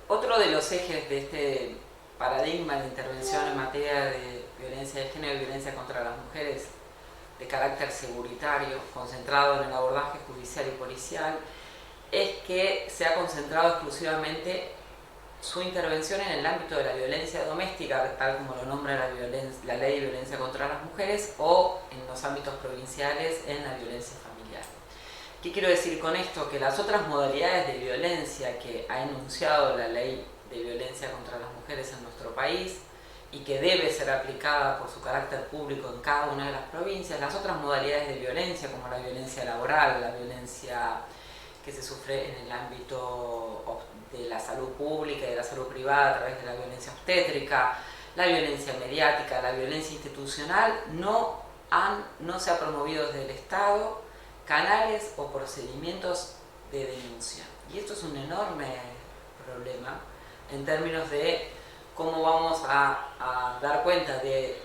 Otro de los ejes de este paradigma de intervención en materia de violencia de género y violencia contra las mujeres de carácter seguritario, concentrado en el abordaje judicial y policial, es que se ha concentrado exclusivamente su intervención en el ámbito de la violencia doméstica, tal como lo nombra la ley de violencia contra las mujeres, o en los ámbitos provinciales en la violencia familiar. ¿Qué quiero decir con esto? Que las otras modalidades de violencia que ha enunciado la ley de violencia contra las mujeres en nuestro país y que debe ser aplicada por su carácter público en cada una de las provincias, las otras modalidades de violencia como la violencia laboral, la violencia que se sufre en el ámbito de la salud pública y de la salud privada a través de la violencia obstétrica, la violencia mediática, la violencia institucional, no se ha promovido desde el Estado canales o procedimientos de denuncia. Y esto es un enorme problema en términos de cómo vamos a dar cuenta de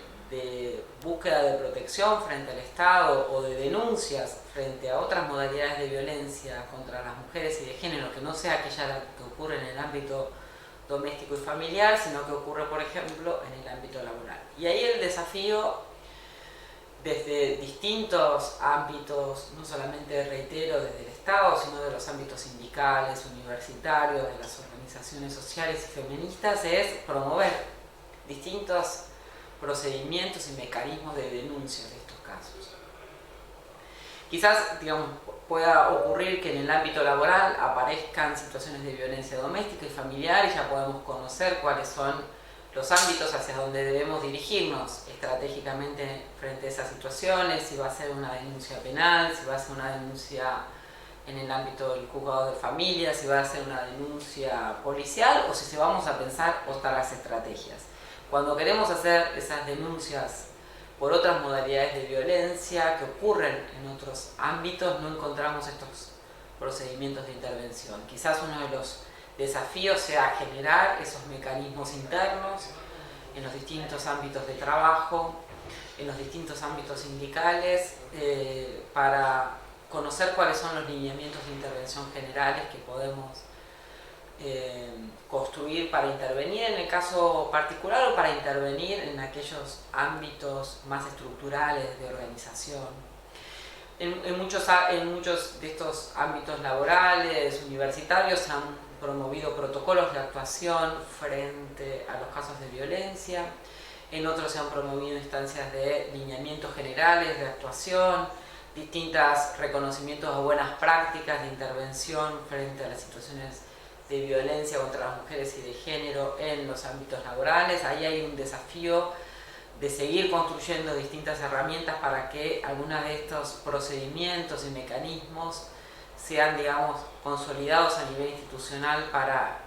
búsqueda de protección frente al Estado o de denuncias frente a otras modalidades de violencia contra las mujeres y de género, que no sea aquella que ocurre en el ámbito doméstico y familiar, sino que ocurre, por ejemplo, en el ámbito laboral. Y ahí el desafío, desde distintos ámbitos, no solamente, reitero, desde el Estado, sino de los ámbitos sindicales, universitarios, de las organizaciones sociales y feministas, es promover distintos procedimientos y mecanismos de denuncia de estos casos. Quizás, digamos, pueda ocurrir que en el ámbito laboral aparezcan situaciones de violencia doméstica y familiar y ya podemos conocer cuáles son los ámbitos hacia donde debemos dirigirnos estratégicamente frente a esas situaciones, si va a ser una denuncia penal, si va a ser una denuncia en el ámbito del juzgado de familia, si va a ser una denuncia policial o si vamos a pensar otras estrategias. Cuando queremos hacer esas denuncias por otras modalidades de violencia que ocurren en otros ámbitos, no encontramos estos procedimientos de intervención. Quizás uno de los desafíos sea generar esos mecanismos internos en los distintos ámbitos de trabajo, en los distintos ámbitos sindicales, para conocer cuáles son los lineamientos de intervención generales que podemos construir para intervenir en el caso particular o para intervenir en aquellos ámbitos más estructurales de organización. En muchos de estos ámbitos laborales, universitarios, se han promovido protocolos de actuación frente a los casos de violencia. En otros se han promovido instancias de lineamientos generales de actuación, distintos reconocimientos de buenas prácticas de intervención frente a las situaciones de violencia contra las mujeres y de género en los ámbitos laborales. Ahí hay un desafío de seguir construyendo distintas herramientas para que algunos de estos procedimientos y mecanismos sean, digamos, consolidados a nivel institucional para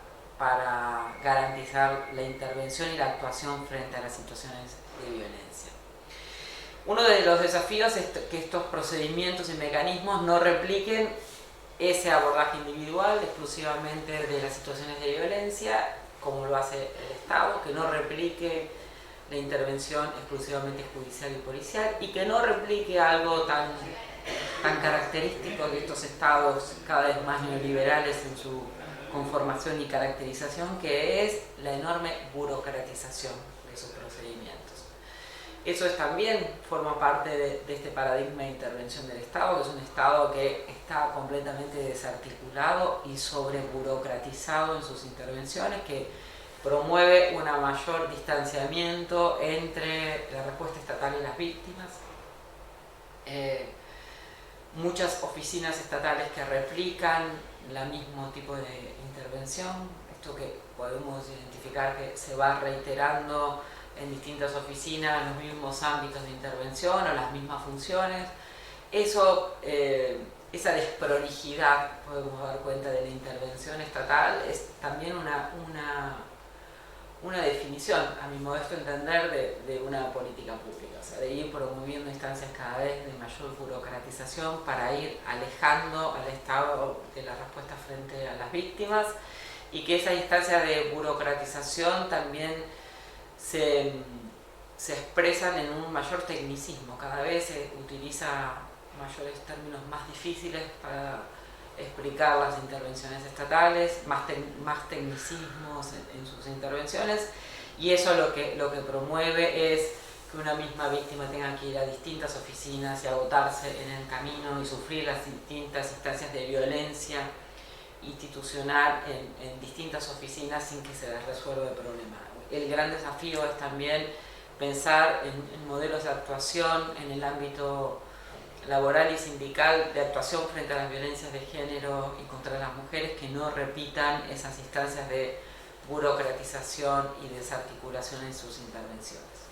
garantizar la intervención y la actuación frente a las situaciones de violencia. Uno de los desafíos es que estos procedimientos y mecanismos no repliquen ese abordaje individual exclusivamente de las situaciones de violencia, como lo hace el Estado, que no replique la intervención exclusivamente judicial y policial y que no replique algo tan característico de estos estados cada vez más neoliberales en su conformación y caracterización, que es la enorme burocratización de sus procedimientos. Eso también forma parte de este paradigma de intervención del Estado, que es un Estado que está completamente desarticulado y sobreburocratizado en sus intervenciones, que promueve un mayor distanciamiento entre la respuesta estatal y las víctimas. Muchas oficinas estatales que replican el mismo tipo de intervención, esto que podemos identificar que se va reiterando en distintas oficinas, en los mismos ámbitos de intervención o las mismas funciones. Esa desprolijidad, podemos dar cuenta, de la intervención estatal es también una definición, a mi modesto entender, de una política pública, o sea, de ir promoviendo instancias cada vez de mayor burocratización para ir alejando al Estado de la respuesta frente a las víctimas, y que esa instancia de burocratización también se expresan en un mayor tecnicismo. Cada vez se utiliza mayores términos más difíciles para explicar las intervenciones estatales, más tecnicismos en sus intervenciones, y eso lo que promueve es que una misma víctima tenga que ir a distintas oficinas y agotarse en el camino y sufrir las distintas instancias de violencia institucional en distintas oficinas sin que se les resuelva el problema. El gran desafío es también pensar en modelos de actuación en el ámbito laboral y sindical de actuación frente a las violencias de género y contra las mujeres que no repitan esas instancias de burocratización y desarticulación en sus intervenciones.